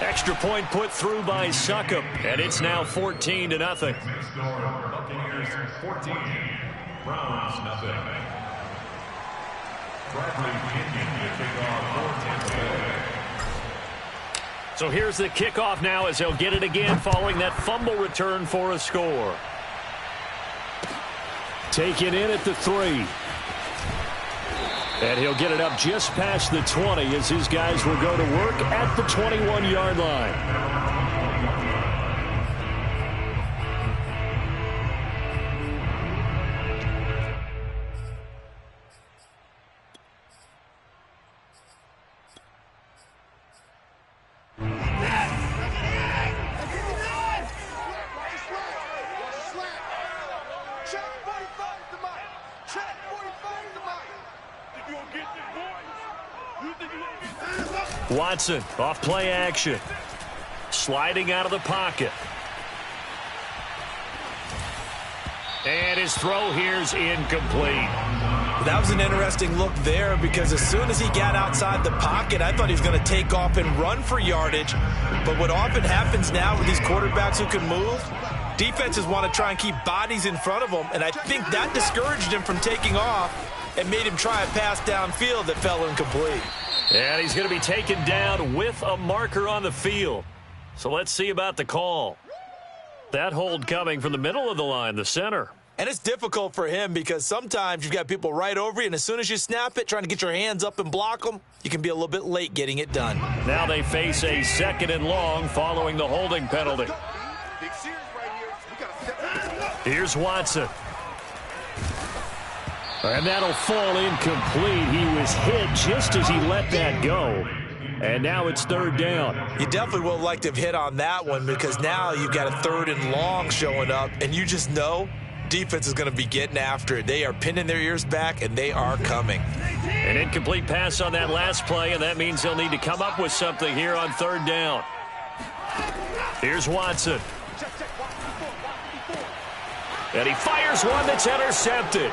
Extra point put through by Succop, and it's now 14-0. Buccaneers 14, Browns nothing. Bradley Pinion to kick off for Tampa Bay. So here's the kickoff now as he'll get it again following that fumble return for a score. Taken in at the 3. And he'll get it up just past the 20 as his guys will go to work at the 21-yard line. Watson off play action. Sliding out of the pocket. And his throw here's incomplete. That was an interesting look there because as soon as he got outside the pocket, I thought he was going to take off and run for yardage. But what often happens now with these quarterbacks who can move, defenses want to try and keep bodies in front of them, and I think that discouraged him from taking off and made him try a pass downfield that fell incomplete. And he's going to be taken down with a marker on the field. So let's see about the call. That hold coming from the middle of the line, the center. And it's difficult for him because sometimes you've got people right over you, and as soon as you snap it, trying to get your hands up and block them, you can be a little bit late getting it done. Now they face a 2nd and long following the holding penalty. Here's Watson. And that'll fall incomplete. He was hit just as he let that go. And now it's 3rd down. You definitely would like to have hit on that one because now you've got a 3rd and long showing up, and you just know defense is going to be getting after it. They are pinning their ears back, and they are coming. An incomplete pass on that last play, and that means they'll need to come up with something here on 3rd down. Here's Watson. And he fires one that's intercepted.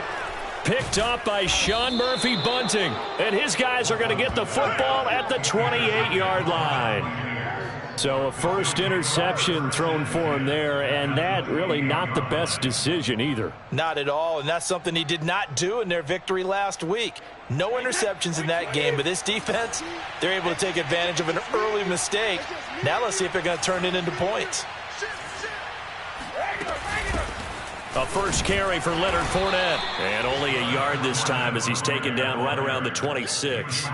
Picked up by Sean Murphy-Bunting. And his guys are going to get the football at the 28-yard line. So a first interception thrown for him there, and that really not the best decision either. Not at all, and that's something he did not do in their victory last week. No interceptions in that game, but this defense, they're able to take advantage of an early mistake. Now let's see if they're going to turn it into points. A first carry for Leonard Fournette. And only a yard this time as he's taken down right around the 26.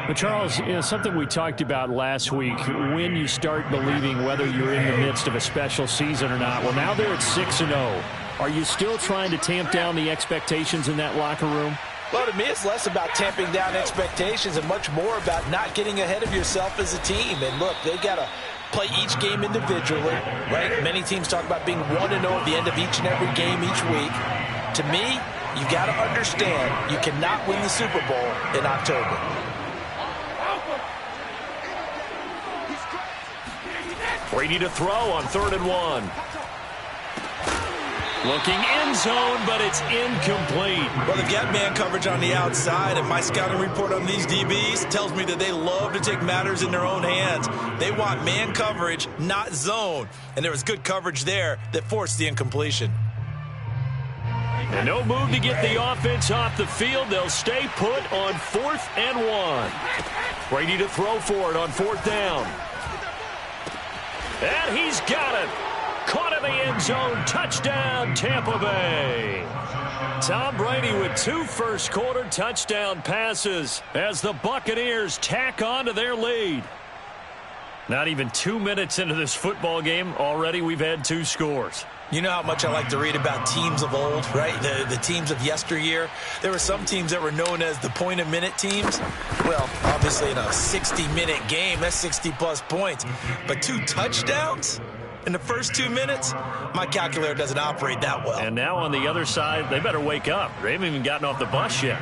But Charles, something we talked about last week, when you start believing whether you're in the midst of a special season or not. Well, now they're at 6-0. Are you still trying to tamp down the expectations in that locker room? Well, to me, it's less about tamping down expectations and much more about not getting ahead of yourself as a team. And look, they got to play each game individually, right? Many teams talk about being 1-0 at the end of each and every game each week. To me, you got to understand you cannot win the Super Bowl in October. Brady to throw on 3rd and 1. Looking end zone, but it's incomplete. Well, they've got man coverage on the outside, and my scouting report on these DBs tells me that they love to take matters in their own hands. They want man coverage, not zone. And there was good coverage there that forced the incompletion. And no move to get the offense off the field. They'll stay put on 4th and 1. Brady to throw for it on 4th down. And he's got it. Caught in the end zone. Touchdown, Tampa Bay. Tom Brady with 2 first-quarter touchdown passes as the Buccaneers tack on to their lead. Not even 2 minutes into this football game, already we've had 2 scores. You know how much I like to read about teams of old, right? The teams of yesteryear. There were some teams that were known as the point-a-minute teams. Well, obviously in a 60-minute game, that's 60-plus points. But 2 touchdowns in the first 2 minutes, my calculator doesn't operate that well. And now on the other side, they better wake up. They haven't even gotten off the bus yet.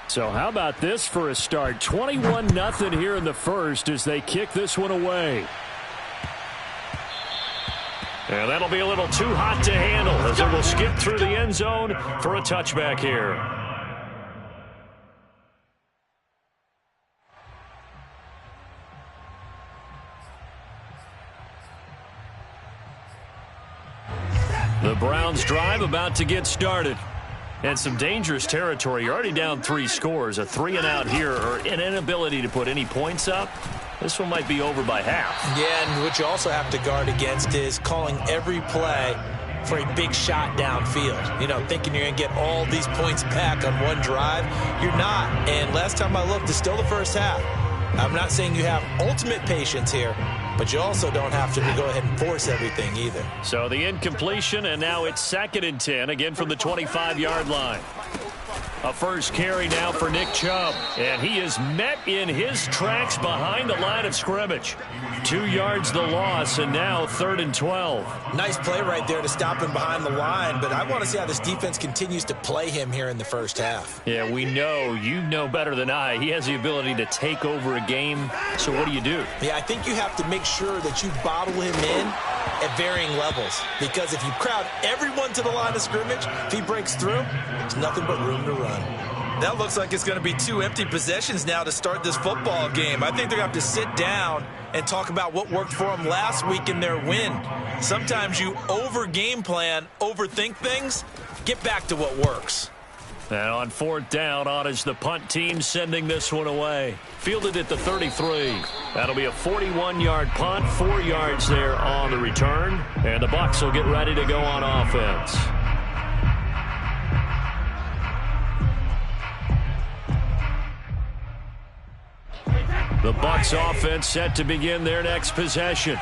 So how about this for a start? 21-0 here in the first as they kick this one away. And that'll be a little too hot to handle as it will skip through the end zone for a touchback here. The Browns drive about to get started. And some dangerous territory. You're already down 3 scores. A 3-and-out here or an inability to put any points up. This one might be over by half. Yeah, and what you also have to guard against is calling every play for a big shot downfield. You know, thinking you're going to get all these points back on one drive. You're not. And last time I looked, it's still the first half. I'm not saying you have ultimate patience here, but you also don't have to go ahead and force everything either. So the incompletion, and now it's 2nd and 10, again from the 25-yard line. A first carry now for Nick Chubb, and he is met in his tracks behind the line of scrimmage. 2 yards the loss, and now 3rd and 12. Nice play right there to stop him behind the line, but I want to see how this defense continues to play him here in the first half. Yeah, we know, you know better than I, he has the ability to take over a game, so what do you do? Yeah, I think you have to make sure that you bottle him in at varying levels, because if you crowd everyone to the line of scrimmage, if he breaks through, there's nothing but room to run. That looks like it's going to be 2 empty possessions now to start this football game. I think they're going to have to sit down and talk about what worked for them last week in their win. Sometimes you over-game plan, overthink things, get back to what works. And on 4th down, on is the punt team sending this one away. Fielded at the 33. That'll be a 41-yard punt, 4 yards there on the return. And the Bucs will get ready to go on offense. The Bucs offense set to begin their next possession.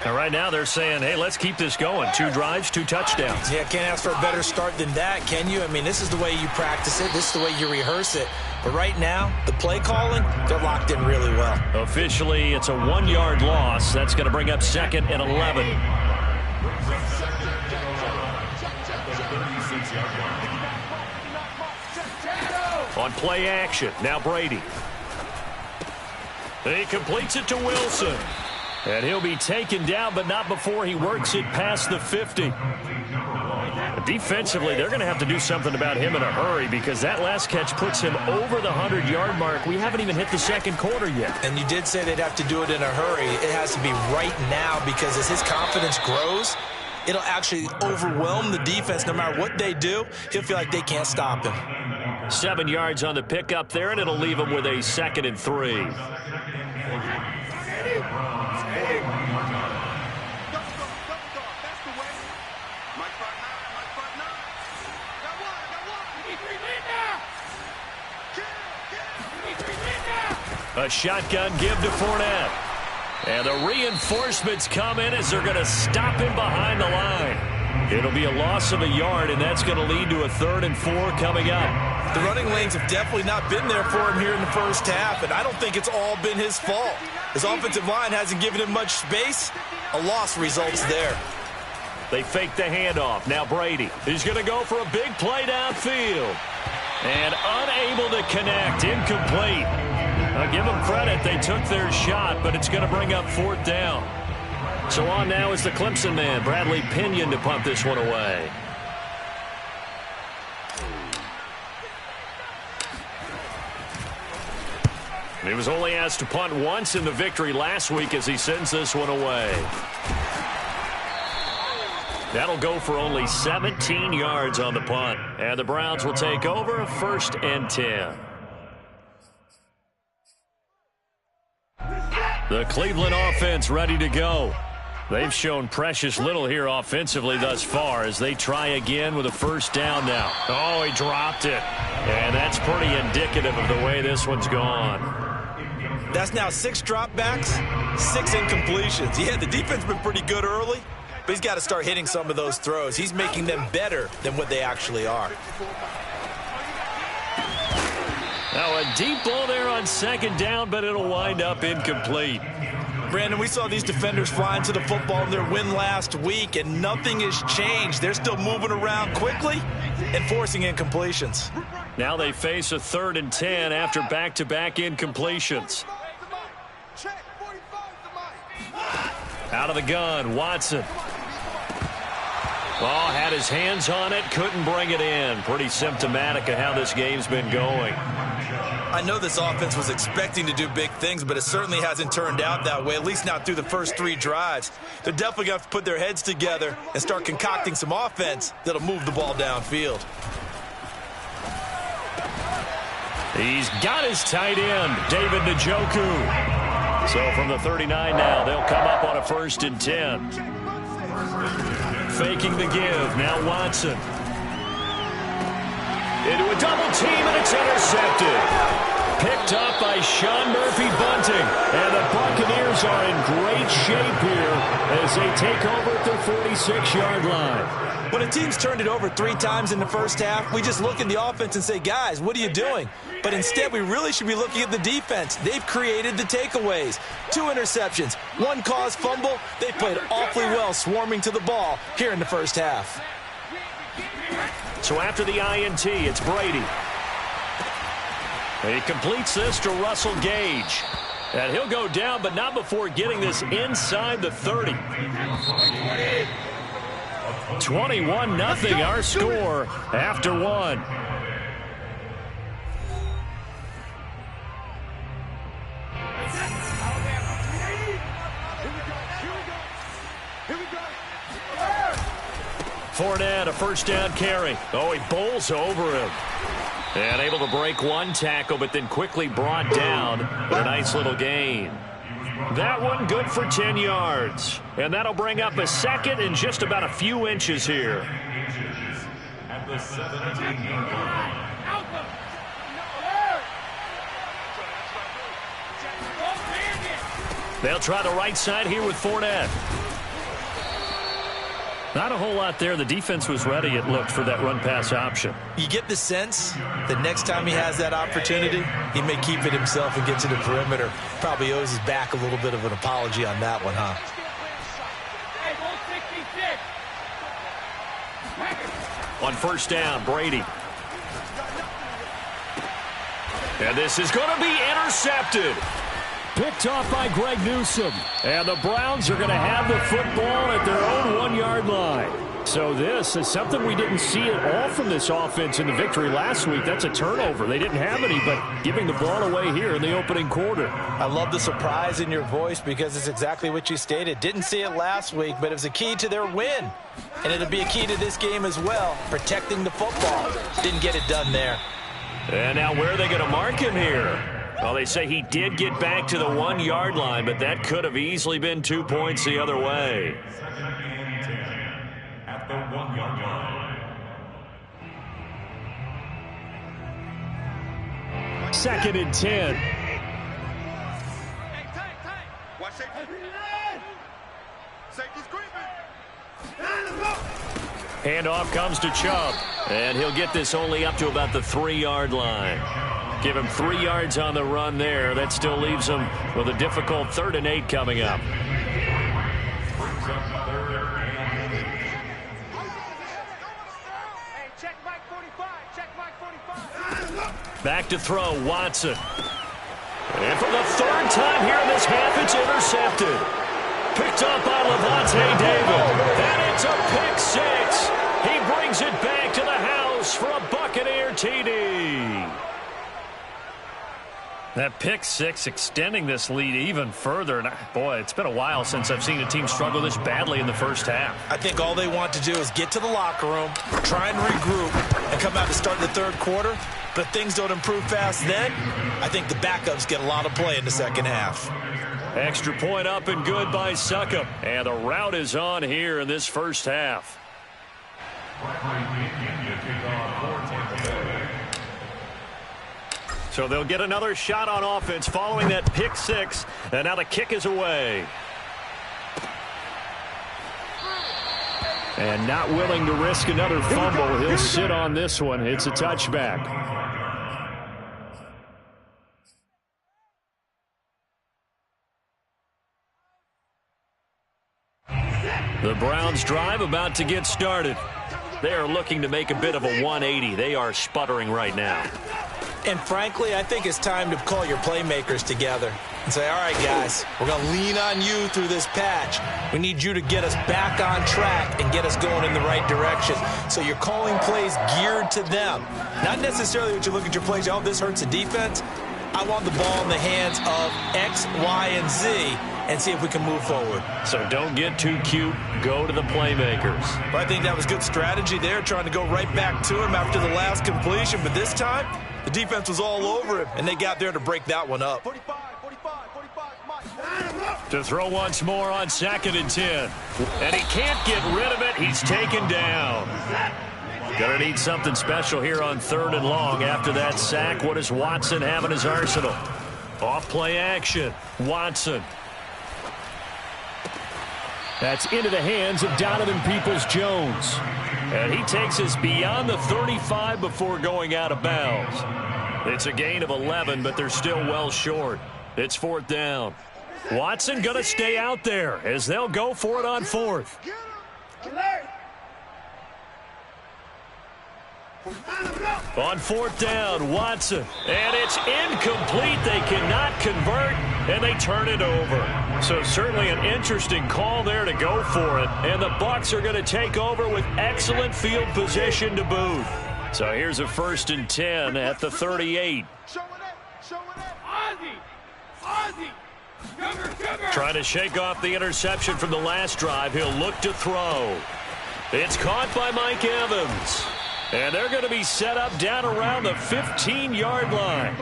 And right now they're saying, hey, let's keep this going. 2 drives, 2 touchdowns. Yeah, can't ask for a better start than that, can you? I mean, this is the way you practice it. This is the way you rehearse it. But right now, the play calling, they're locked in really well. Officially, it's a 1-yard loss. That's going to bring up 2nd and 11. On play action, now Brady. He completes it to Wilson. And he'll be taken down, but not before he works it past the 50. Defensively, they're going to have to do something about him in a hurry because that last catch puts him over the 100-yard mark. We haven't even hit the 2nd quarter yet. And you did say they'd have to do it in a hurry. It has to be right now because as his confidence grows, it'll actually overwhelm the defense. No matter what they do, he'll feel like they can't stop him. 7 yards on the pickup there, and it'll leave him with a 2nd and 3. A shotgun give to Fournette. And the reinforcements come in as they're going to stop him behind the line. It'll be a loss of a yard, and that's going to lead to a 3rd and 4 coming up. The running lanes have definitely not been there for him here in the first half, and I don't think it's all been his fault. His offensive line hasn't given him much space. A loss results there. They fake the handoff. Now Brady. He's going to go for a big play downfield. And unable to connect. Incomplete. I'll give them credit. They took their shot, but it's going to bring up 4th down. So on now is the Clemson man, Bradley Pinion, to punt this one away. He was only asked to punt once in the victory last week as he sends this one away. That'll go for only 17 yards on the punt. And the Browns will take over 1st and 10. The Cleveland offense ready to go. They've shown precious little here offensively thus far as they try again with a 1st down now. Oh, he dropped it. And that's pretty indicative of the way this one's gone. That's now 6 dropbacks, 6 incompletions. Yeah, the defense has been pretty good early, but he's got to start hitting some of those throws. He's making them better than what they actually are. Now a deep ball there on 2nd down, but it'll wind up incomplete. Brandon, we saw these defenders fly into the football in their win last week, and nothing has changed. They're still moving around quickly and forcing incompletions. Now they face a 3rd and 10 after back-to-back incompletions. Out of the gun, Watson. Oh, had his hands on it, couldn't bring it in. Pretty symptomatic of how this game's been going. I know this offense was expecting to do big things, but it certainly hasn't turned out that way, at least not through the first 3 drives. They're definitely going to have to put their heads together and start concocting some offense that'll move the ball downfield. He's got his tight end, David Njoku. So from the 39 now, they'll come up on a 1st and 10. Faking the give, now Watson. Into a double team, and it's intercepted. Picked up by Sean Murphy-Bunting. And the Buccaneers are in great shape here as they take over at their 46-yard line. When a team's turned it over 3 times in the first half, we just look at the offense and say, guys, what are you doing? But instead, we really should be looking at the defense. They've created the takeaways. 2 interceptions, 1 caused fumble. They played awfully well swarming to the ball here in the first half. So after the INT, it's Brady. He completes this to Russell Gage. And he'll go down, but not before getting this inside the 30. 21-0 our score after 1. Fournette, a 1st down carry. Oh, he bowls over him. And able to break 1 tackle, but then quickly brought down. But a nice little gain. That one good for 10 yards. And that'll bring up a 2nd and just about a few inches here. At the 17-yard line. They'll try the right side here with Fournette. Not a whole lot there. The defense was ready, it looked, for that run-pass option. You get the sense that next time he has that opportunity, he may keep it himself and get to the perimeter. Probably owes his back a little bit of an apology on that one, huh? On 1st down, Brady. And this is going to be intercepted. Picked off by Greg Newsome. And the Browns are going to have the football at their own 1-yard line. So this is something we didn't see at all from this offense in the victory last week. That's a turnover. They didn't have any, but giving the ball away here in the opening quarter. I love the surprise in your voice because it's exactly what you stated. Didn't see it last week, but it was a key to their win. And it'll be a key to this game as well, protecting the football. Didn't get it done there. And now where are they going to mark him here? Well, they say he did get back to the 1-yard line, but that could have easily been 2 points the other way. 2nd and 10 at the 1-yard line. 2nd and 10. Watch safety. Safety's creeping. Handoff comes to Chubb, and he'll get this only up to about the 3-yard line. Give him 3 yards on the run there. That still leaves him with a difficult 3rd and 8 coming up. Back to throw, Watson. And for the 3rd time here in this half, it's intercepted. Picked up by Levante David. And it's a pick 6. He brings it back to the house for a Buccaneer TD. That pick 6 extending this lead even further. And boy, it's been a while since I've seen a team struggle this badly in the first half. I think all they want to do is get to the locker room, try and regroup, and come out to start the 3rd quarter. But if things don't improve fast then, I think the backups get a lot of play in the 2nd half. Extra point up and good by Succop. And the route is on here in this first half. So they'll get another shot on offense following that pick 6. And now the kick is away. And not willing to risk another fumble. He'll sit on this one. It's a touchback. The Browns drive about to get started. They are looking to make a bit of a 180. They are sputtering right now. And frankly, I think it's time to call your playmakers together. and say, all right, guys, we're going to lean on you through this patch. We need you to get us back on track and get us going in the right direction. So you're calling plays geared to them. Not necessarily what you look at your plays, oh, this hurts the defense. I want the ball in the hands of X, Y, and Z and see if we can move forward. So don't get too cute. Go to the playmakers. But I think that was good strategy there, trying to go right back to him after the last completion. But this time, the defense was all over him, and they got there to break that one up. 45, To throw once more on 2nd and 10. And he can't get rid of it. He's taken down. Gonna need something special here on 3rd and long. After that sack, what does Watson have in his arsenal? Off play action. Watson. That's into the hands of Donovan Peoples-Jones. And he takes us beyond the 35 before going out of bounds. It's a gain of 11, but they're still well short. It's 4th down. Watson going to stay out there as they'll go for it on 4th. On 4th down, Watson. And it's incomplete. They cannot convert, and they turn it over. So certainly an interesting call there to go for it. And the Bucs are going to take over with excellent field position to boot. So here's a 1st and 10 at the 38. Trying to shake off the interception from the last drive. He'll look to throw. It's caught by Mike Evans. And they're going to be set up down around the 15-yard line.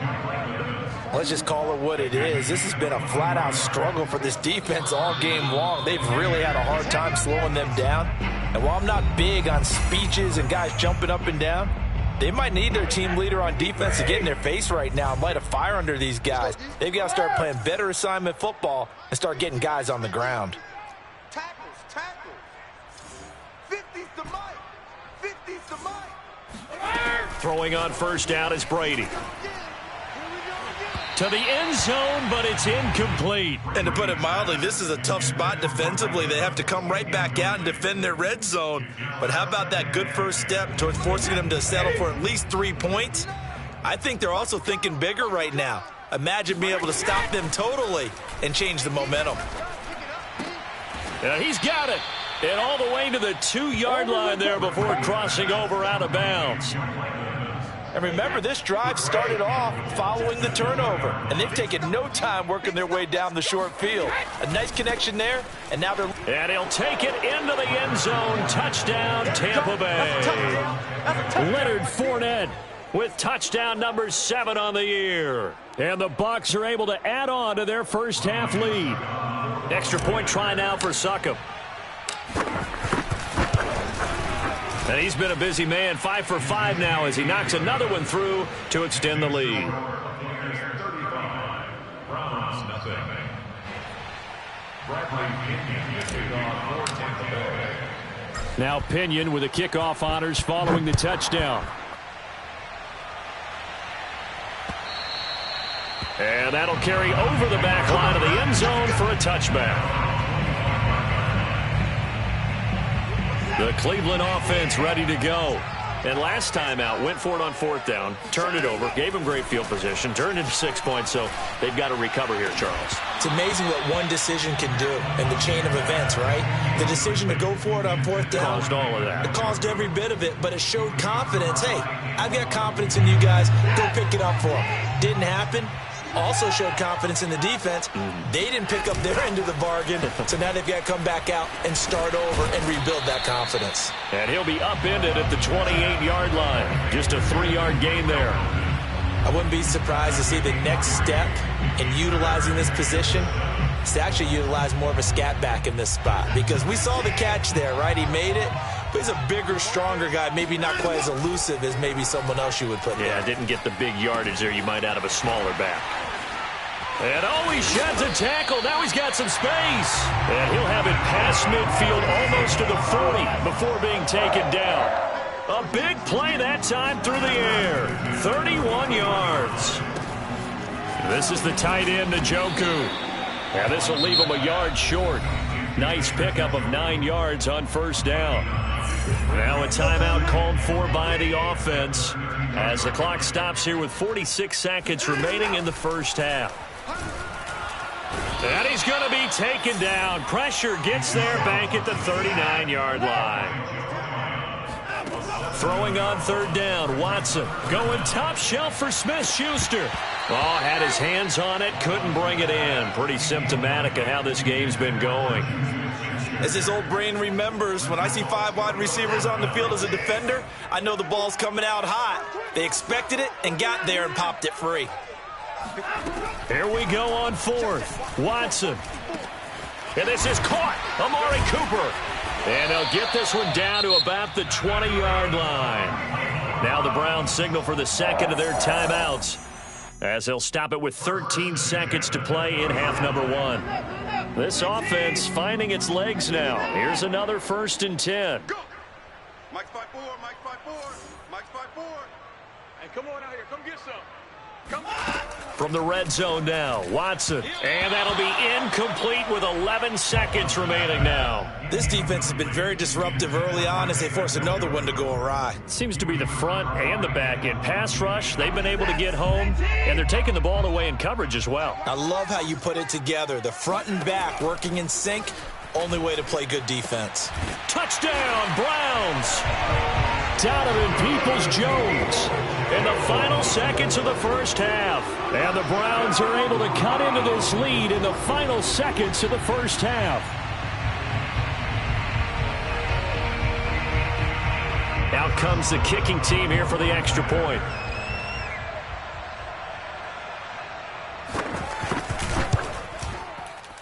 Let's just call it what it is. This has been a flat-out struggle for this defense all game long. They've really had a hard time slowing them down. And while I'm not big on speeches and guys jumping up and down, they might need their team leader on defense to get in their face right now and light a fire under these guys. They've got to start playing better assignment football and start getting guys on the ground. Tackles. 50's the mic. 50's the mic. Throwing on 1st down is Brady. To the end zone, but it's incomplete. And to put it mildly, this is a tough spot defensively. They have to come right back out and defend their red zone. But how about that good first step towards forcing them to settle for at least 3 points? I think they're also thinking bigger right now. Imagine being able to stop them totally and change the momentum. And he's got it. And all the way to the 2-yard line there before crossing over out of bounds. And remember, this drive started off following the turnover, and they've taken no time working their way down the short field. A nice connection there, and now they're... And he'll take it into the end zone. Touchdown, Tampa Bay. Leonard Fournette with touchdown number 7 on the year. And the Bucs are able to add on to their first half lead. Extra point try now for Succop. And he's been a busy man, 5 for 5 now as he knocks another one through to extend the lead. Now Pinion with the kickoff honors following the touchdown. And that'll carry over the back line of the end zone for a touchback. The Cleveland offense ready to go. And last time out, went for it on 4th down, turned it over, gave them great field position, turned it 6 points, so they've got to recover here, Charles. It's amazing what one decision can do in the chain of events, right? The decision to go for it on 4th down. Caused all of that. It caused every bit of it, but it showed confidence. Hey, I've got confidence in you guys. Go pick it up for them. Didn't happen. Also showed confidence in the defense. They didn't pick up their end of the bargain, so now they've got to come back out and start over and rebuild that confidence. And he'll be upended at the 28-yard line. Just a 3-yard gain there. I wouldn't be surprised to see the next step in utilizing this position is to actually utilize more of a scat back in this spot, because we saw the catch there, right? He made it. But he's a bigger, stronger guy, maybe not quite as elusive as maybe someone else you would put there. Yeah, didn't get the big yardage there you might out of a smaller back. And he sheds a tackle. Now he's got some space. And he'll have it past midfield almost to the 40 before being taken down. A big play that time through the air. 31 yards. This is the tight end, Njoku. And this will leave him a yard short. Nice pickup of 9 yards on 1st down. Now a timeout called for by the offense as the clock stops here with 46 seconds remaining in the first half. And he's going to be taken down. Pressure gets there back at the 39-yard line. Throwing on third down, Watson going top shelf for Smith-Schuster. Oh, had his hands on it, couldn't bring it in. Pretty symptomatic of how this game's been going. As his old brain remembers, when I see 5 wide receivers on the field as a defender, I know the ball's coming out hot. They expected it and got there and popped it free. Here we go on fourth. Watson. And this is caught. Amari Cooper. And they'll get this one down to about the 20-yard line. Now the Browns signal for the second of their timeouts, as they'll stop it with 13 seconds to play in half number 1. This offense finding its legs now. Here's another 1st and 10. Go. Mike's 5-4, Mike's 5-4, Mike's 5-4. Hey, come on out here. Come get some. Come on. From the red zone now, Watson. And that'll be incomplete with 11 seconds remaining now. This defense has been very disruptive early on as they force another one to go awry. Seems to be the front and the back end. Pass rush, they've been able to get home, and they're taking the ball away in coverage as well. I love how you put it together. The front and back working in sync. Only way to play good defense. Touchdown, Browns! Donovan Peoples-Jones in the final seconds of the first half. And the Browns are able to cut into this lead in the final seconds of the first half. Out comes the kicking team here for the extra point.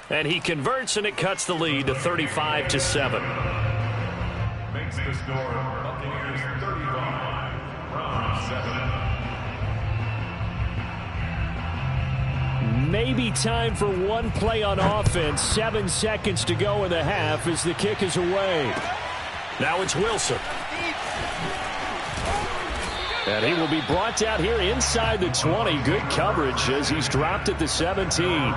And he converts, and it cuts the lead to 35-7. Makes the score Buccaneers 35, Browns 7. Maybe time for one play on offense. 7 seconds to go in the half as the kick is away. Now it's Wilson. And he will be brought down here inside the 20. Good coverage as he's dropped at the 17.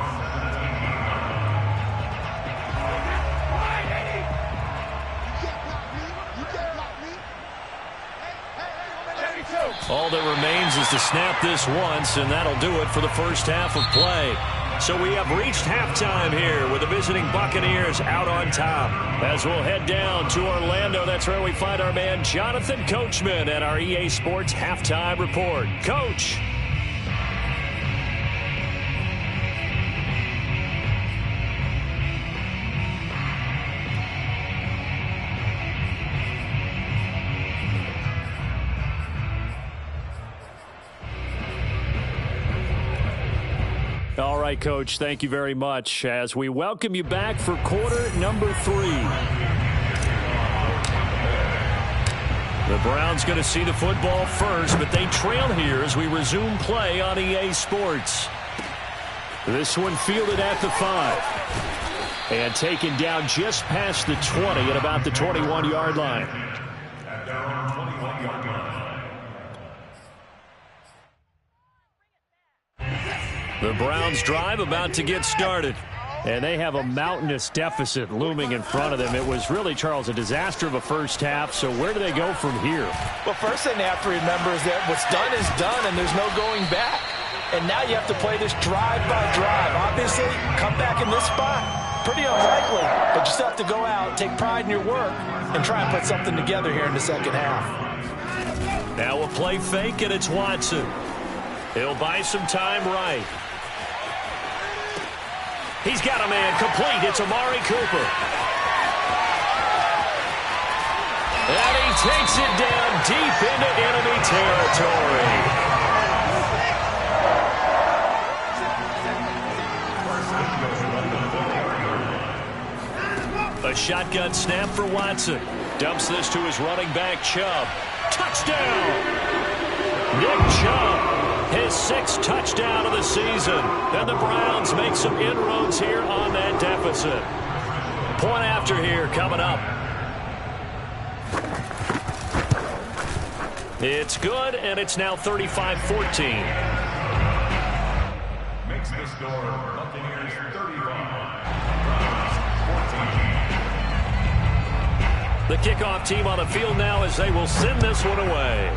All that remains is to snap this once, and that'll do it for the first half of play. So we have reached halftime here with the visiting Buccaneers out on top. As we'll head down to Orlando, that's where we find our man Jonathan Coachman at our EA Sports Halftime Report. Coach. All right, Coach, thank you very much as we welcome you back for quarter number 3. The Browns going to see the football first, but they trail here as we resume play on EA Sports. This one fielded at the 5. And taken down just past the 20 at about the 21-yard line. At down 21-yard line. The Browns drive about to get started. And they have a mountainous deficit looming in front of them. It was really, Charles, a disaster of a first half. So where do they go from here? Well, first thing they have to remember is that what's done is done and there's no going back. And now you have to play this drive by drive. Obviously, come back in this spot, pretty unlikely. But you still have to go out, take pride in your work, and try and put something together here in the second half. Now a play fake, and it's Watson. He'll buy some time right. He's got a man complete. It's Amari Cooper. And he takes it down deep into enemy territory. A shotgun snap for Watson. Dumps this to his running back, Chubb. Touchdown! Nick Chubb. His 6th touchdown of the season. And the Browns make some inroads here on that deficit. Point after here coming up. It's good, and it's now 35-14. Makes the score Buccaneers 35, Browns 14. The kickoff team on the field now as they will send this one away.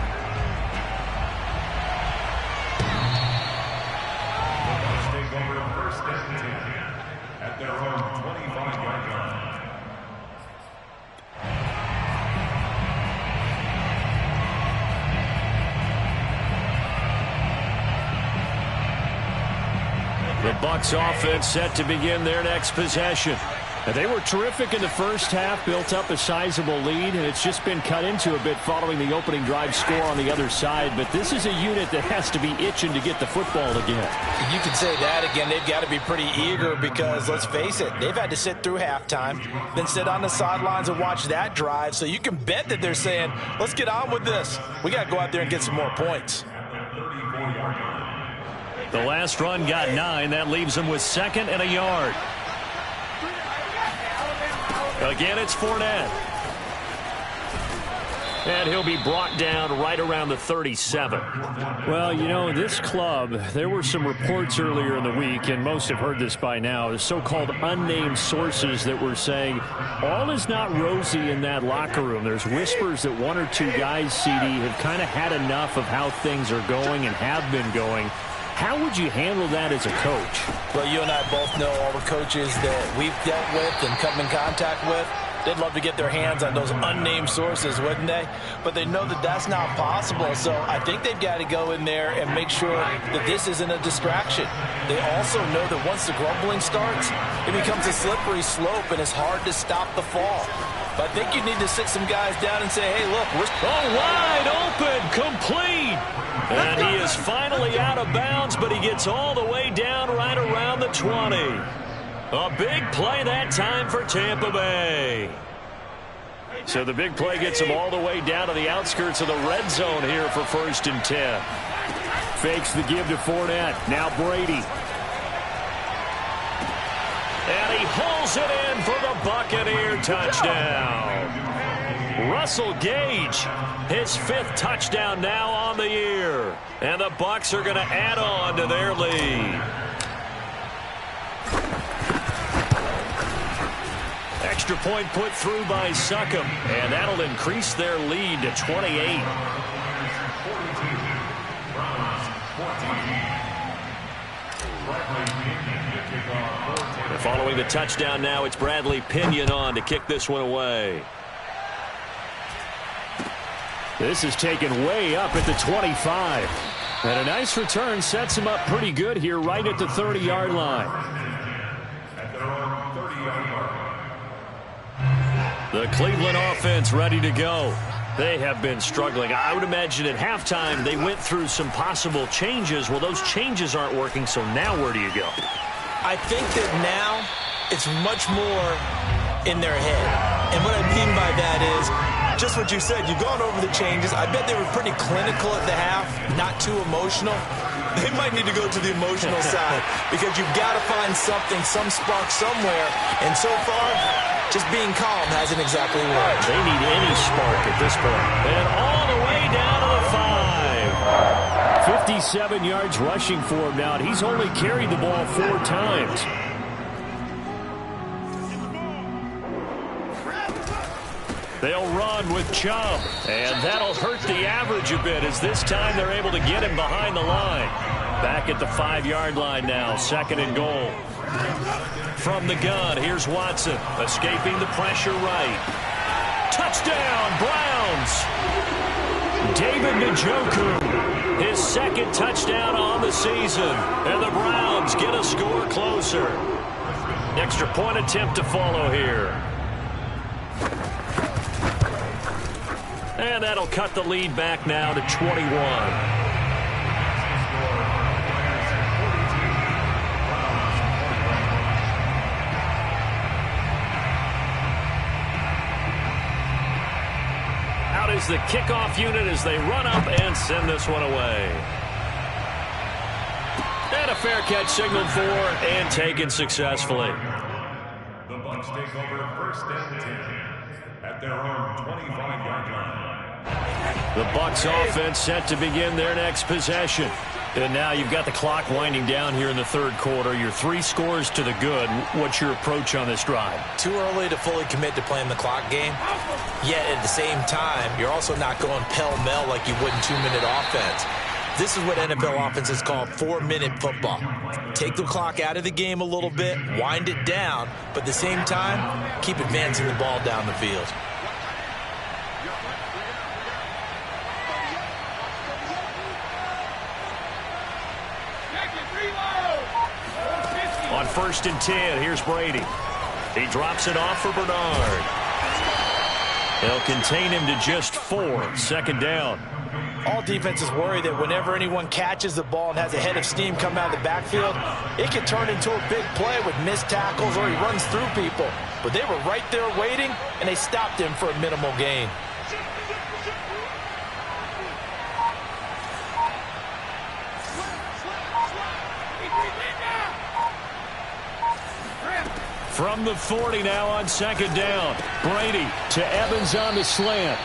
Take over 1st and 10. The Bucs offense set to begin their next possession. They were terrific in the first half, built up a sizable lead, and it's just been cut into a bit following the opening drive score on the other side. But this is a unit that has to be itching to get the football again. You can say that again. They've got to be pretty eager because, let's face it, they've had to sit through halftime, then sit on the sidelines and watch that drive. So you can bet that they're saying, let's get on with this. We got to go out there and get some more points. The last run got 9. That leaves them with 2nd and a yard. Again, it's Fournette. And he'll be brought down right around the 37. Well, you know, this club, there were some reports earlier in the week, and most have heard this by now, the so-called unnamed sources that were saying all is not rosy in that locker room. There's whispers that 1 or 2 guys, CD, have kind of had enough of how things are going and have been going. How would you handle that as a coach? Well, you and I both know all the coaches that we've dealt with and come in contact with. They'd love to get their hands on those unnamed sources, wouldn't they? But they know that that's not possible. So I think they've got to go in there and make sure that this isn't a distraction. They also know that once the grumbling starts, it becomes a slippery slope and it's hard to stop the fall. But I think you need to sit some guys down and say, hey, look, we're wide open, complete. And he is finally out of bounds, but he gets all the way down right around the 20. A big play that time for Tampa Bay. So the big play gets him all the way down to the outskirts of the red zone here for 1st and 10. Fakes the give to Fournette. Now Brady. And he hauls it in for the Buccaneer touchdown. Russell Gage, his 5th touchdown now on the year. And the Bucs are going to add on to their lead. Extra point put through by Succop, and that'll increase their lead to 28. Following the touchdown now, it's Bradley Pinion on to kick this one away. This is taken way up at the 25. And a nice return sets him up pretty good here right at the 30-yard line. At their own 30-yard line. The Cleveland offense ready to go. They have been struggling. I would imagine at halftime they went through some possible changes. Well, those changes aren't working, so now where do you go? I think that now it's much more in their head. And what I mean by that is just what you said. You've gone over the changes. I bet they were pretty clinical at the half, not too emotional. They might need to go to the emotional side because you've got to find something, some spark somewhere. And so far, just being calm hasn't exactly worked. They need any spark at this point. And all the way down to the 5. 57 yards rushing for him now, and he's only carried the ball 4 times. They'll run with Chubb, and that'll hurt the average a bit as this time they're able to get him behind the line. Back at the 5-yard line now, 2nd and goal. From the gun, here's Watson, escaping the pressure right. Touchdown, Browns! David Njoku, his 2nd touchdown on the season, and the Browns get a score closer. Extra point attempt to follow here. And that'll cut the lead back now to 21. Out is the kickoff unit as they run up and send this one away. And a fair catch signaled for and taken successfully. The Bucs take over 1st and 10 at their own 25-yard line. The Bucs offense set to begin their next possession. And now you've got the clock winding down here in the 3rd quarter. You're 3 scores to the good. What's your approach on this drive? Too early to fully commit to playing the clock game. Yet at the same time, you're also not going pell-mell like you would in 2-minute offense. This is what NFL offenses call 4-minute football. Take the clock out of the game a little bit, wind it down, but at the same time, keep advancing the ball down the field. On 1st and 10, here's Brady. He drops it off for Bernard. They'll contain him to just 4. 2nd down. All defenses worry that whenever anyone catches the ball and has a head of steam come out of the backfield, it can turn into a big play with missed tackles or he runs through people. But they were right there waiting, and they stopped him for a minimal gain. From the 40 now on 2nd down. Brady to Evans on the slant.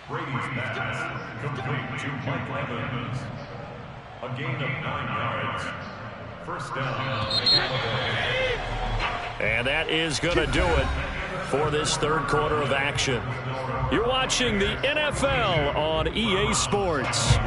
Brady's pass complete to Mike Evans. A gain of 9 yards. 1st down. And that is going to do it for this 3rd quarter of action. You're watching the NFL on EA Sports.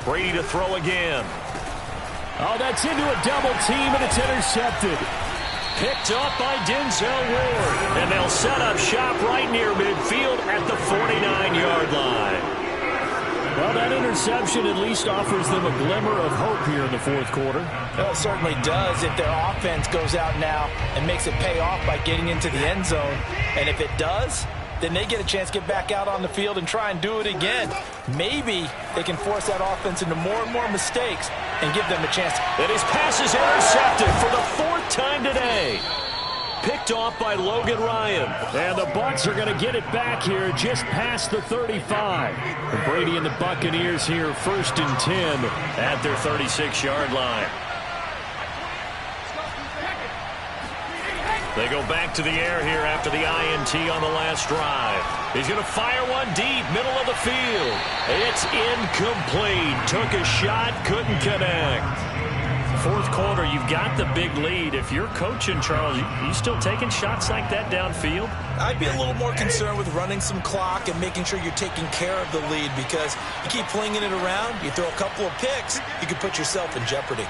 Brady to throw again. Oh, that's into a double team, and it's intercepted. Picked up by Denzel Ward. And they'll set up shop right near midfield at the 49-yard line. Well, that interception at least offers them a glimmer of hope here in the 4th quarter. Well, it certainly does if their offense goes out now and makes it pay off by getting into the end zone. And if it does, then they get a chance to get back out on the field and try and do it again. Maybe they can force that offense into more and more mistakes and give them a chance. And his pass is intercepted for the 4th time today. Picked off by Logan Ryan. And the Bucs are going to get it back here just past the 35. And Brady and the Buccaneers here 1st and 10 at their 36-yard line. They go back to the air here after the INT on the last drive. He's going to fire one deep, middle of the field. It's incomplete. Took a shot, couldn't connect. 4th quarter, you've got the big lead. If you're coaching, Charles, you still taking shots like that downfield? I'd be a little more concerned with running some clock and making sure you're taking care of the lead, because you keep flinging it around, you throw a couple of picks, you could put yourself in jeopardy.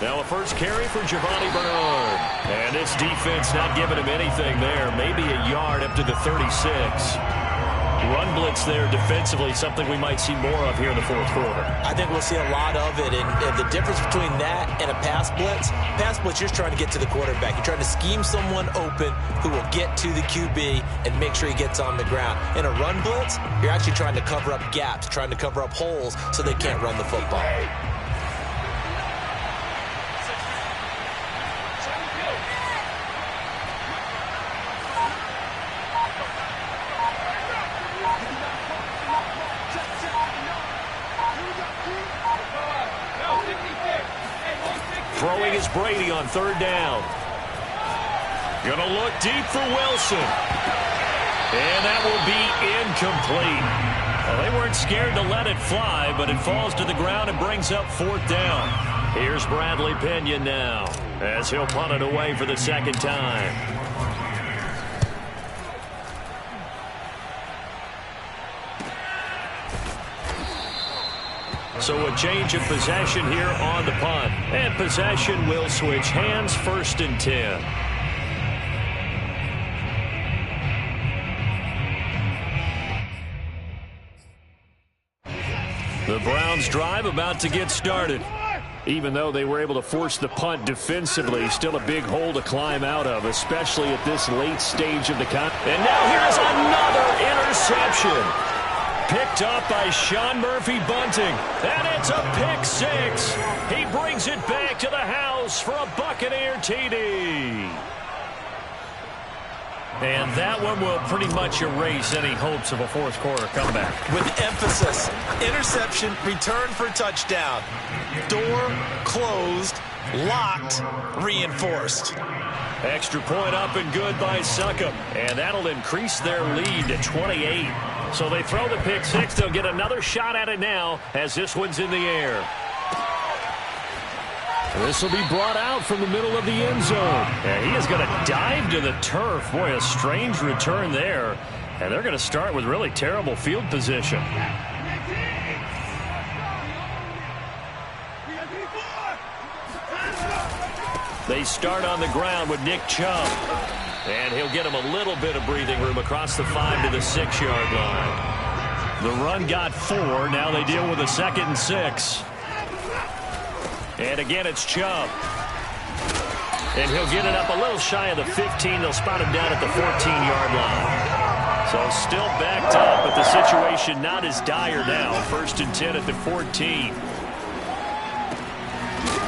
Now a first carry for Giovanni Bernard. And this defense not giving him anything there. Maybe a yard up to the 36. Run blitz there defensively, something we might see more of here in the 4th quarter. I think we'll see a lot of it. And the difference between that and a pass blitz, you're trying to get to the quarterback. You're trying to scheme someone open who will get to the QB and make sure he gets on the ground. In a run blitz, you're actually trying to cover up gaps, trying to cover up holes so they can't run the football. Throwing is Brady on 3rd down. Gonna look deep for Wilson. And that will be incomplete. Well, they weren't scared to let it fly, but it falls to the ground and brings up 4th down. Here's Bradley Pinion now, as he'll punt it away for the 2nd time. So a change of possession here on the punt. And possession will switch hands, 1st and 10. The Browns drive about to get started. Even though they were able to force the punt defensively, still a big hole to climb out of, especially at this late stage of the contest. And now here's another interception. Picked up by Sean Murphy Bunting. And it's a pick 6. He brings it back to the house for a Buccaneer TD. And that one will pretty much erase any hopes of a 4th quarter comeback. With emphasis, interception, return for touchdown. Door closed, locked, reinforced. Extra point up and good by Succop. And that'll increase their lead to 28. So they throw the pick six. They'll get another shot at it now as this one's in the air. This will be brought out from the middle of the end zone. And he is going to dive to the turf. Boy, a strange return there. And they're going to start with really terrible field position. They start on the ground with Nick Chubb. And he'll get him a little bit of breathing room across the 5 to the 6-yard line. The run got 4. Now they deal with a 2nd and 6. And again, it's Chubb. And he'll get it up a little shy of the 15. They'll spot him down at the 14-yard line. So still backed up, but the situation not as dire now. 1st and 10 at the 14.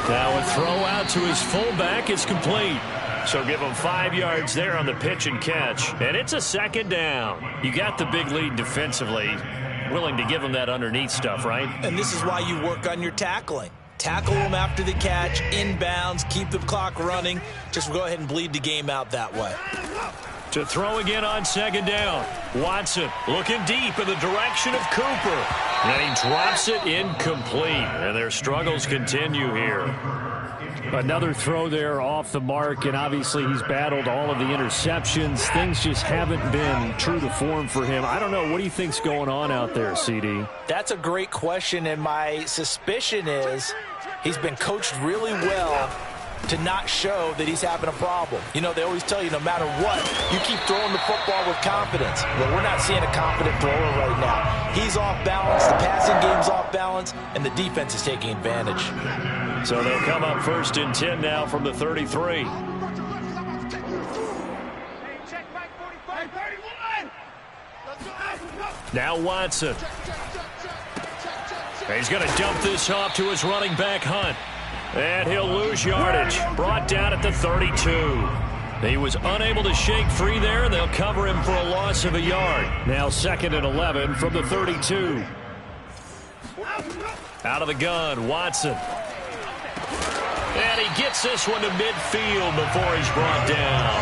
Now a throw out to his fullback is complete. So give him 5 yards there on the pitch and catch. And it's a 2nd down. You got the big lead defensively. Willing to give him that underneath stuff, right? And this is why you work on your tackling. Tackle him after the catch, inbounds, keep the clock running. Just go ahead and bleed the game out that way. To throw again on 2nd down. Watson looking deep in the direction of Cooper. And he drops it incomplete. And their struggles continue here. Another throw there off the mark, and obviously he's battled all of the interceptions. Things just haven't been true to form for him. I don't know. What do you think's going on out there, CD? That's a great question, and my suspicion is he's been coached really well to not show that he's having a problem. You know, they always tell you no matter what, you keep throwing the football with confidence. Well, we're not seeing a confident thrower right now. He's off balance, the passing game's off balance, and the defense is taking advantage. So they'll come up 1st and 10 now from the 33. Now Watson. He's going to dump this off to his running back, Hunt. And he'll lose yardage. Brought down at the 32. He was unable to shake free there, and they'll cover him for a loss of a yard. Now 2nd and 11 from the 32. Out of the gun, Watson. And he gets this one to midfield before he's brought down.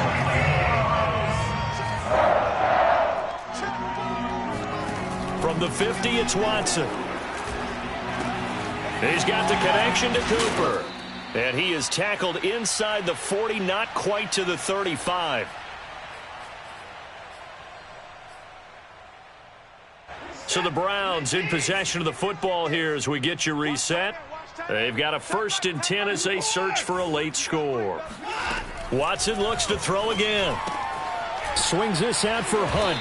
From the 50, it's Watson. He's got the connection to Cooper. And he is tackled inside the 40, not quite to the 35. So the Browns in possession of the football here as we get you reset. They've got a 1st and 10 as they search for a late score. Watson looks to throw again. Swings this out for Hunt.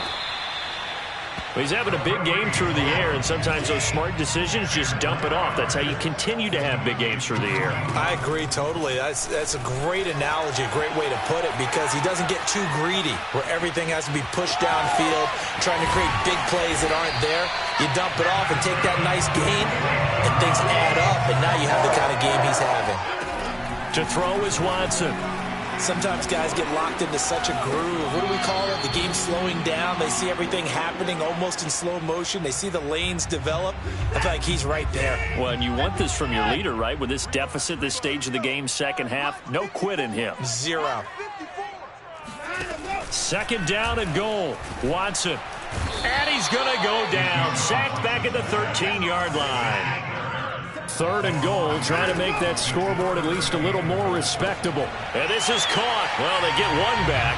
He's having a big game through the air, and sometimes those smart decisions just dump it off. That's how you continue to have big games through the air. I agree totally. That's a great analogy, a great way to put it, because he doesn't get too greedy where everything has to be pushed downfield, trying to create big plays that aren't there. You dump it off and take that nice gain, and things add up, and now you have the kind of game he's having. To throw is Watson. Sometimes guys get locked into such a groove. What do we call it? The game's slowing down. They see everything happening almost in slow motion. They see the lanes develop. I feel like he's right there. Well, and you want this from your leader, right? With this deficit, this stage of the game, 2nd half, no quit in him. 0. 2nd down and goal. Watson. And he's going to go down. Sacked back at the 13-yard line. 3rd and goal, trying to make that scoreboard at least a little more respectable. And this is caught. Well, they get one back.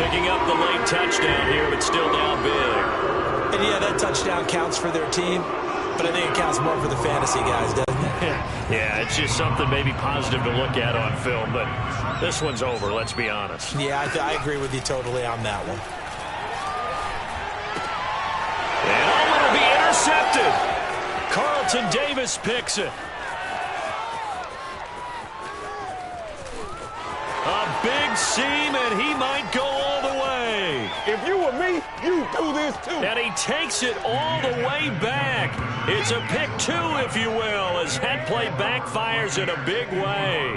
Picking up the late touchdown here, but still down big. And yeah, that touchdown counts for their team, but I think it counts more for the fantasy guys, doesn't it? Yeah, it's just something maybe positive to look at on film, but this one's over, let's be honest. Yeah, I agree with you totally on that one. And it'll be intercepted. Carlton Davis picks it. A big seam, and he might go all the way. If you were me, you'd do this too. And he takes it all the way back. It's a pick 2, if you will, as that play backfires in a big way.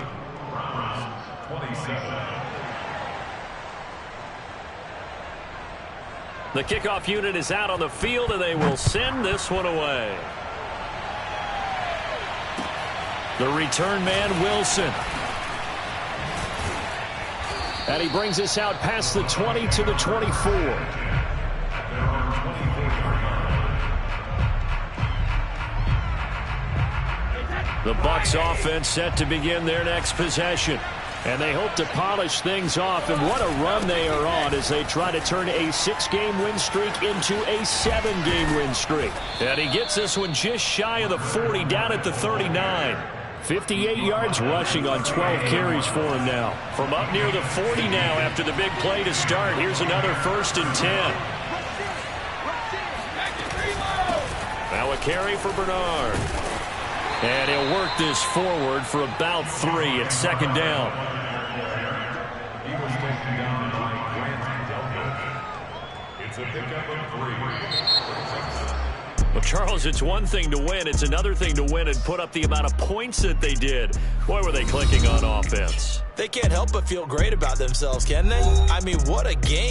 27. The kickoff unit is out on the field, and they will send this one away. The return man, Wilson. And he brings us out past the 20 to the 24. The Bucs offense set to begin their next possession. And they hope to polish things off, and what a run they are on as they try to turn a 6-game win streak into a 7-game win streak. And he gets this one just shy of the 40, down at the 39. 58 yards rushing on 12 carries for him now. From up near the 40 now after the big play to start. Here's another 1st and 10. Now a carry for Bernard. And he'll work this forward for about 3 at 2nd down. He was taken down by Grant Delco. It's a pickup of 3. Well, Charles, it's one thing to win. It's another thing to win and put up the amount of points that they did. Boy, were they clicking on offense. They can't help but feel great about themselves, can they? I mean, what a game.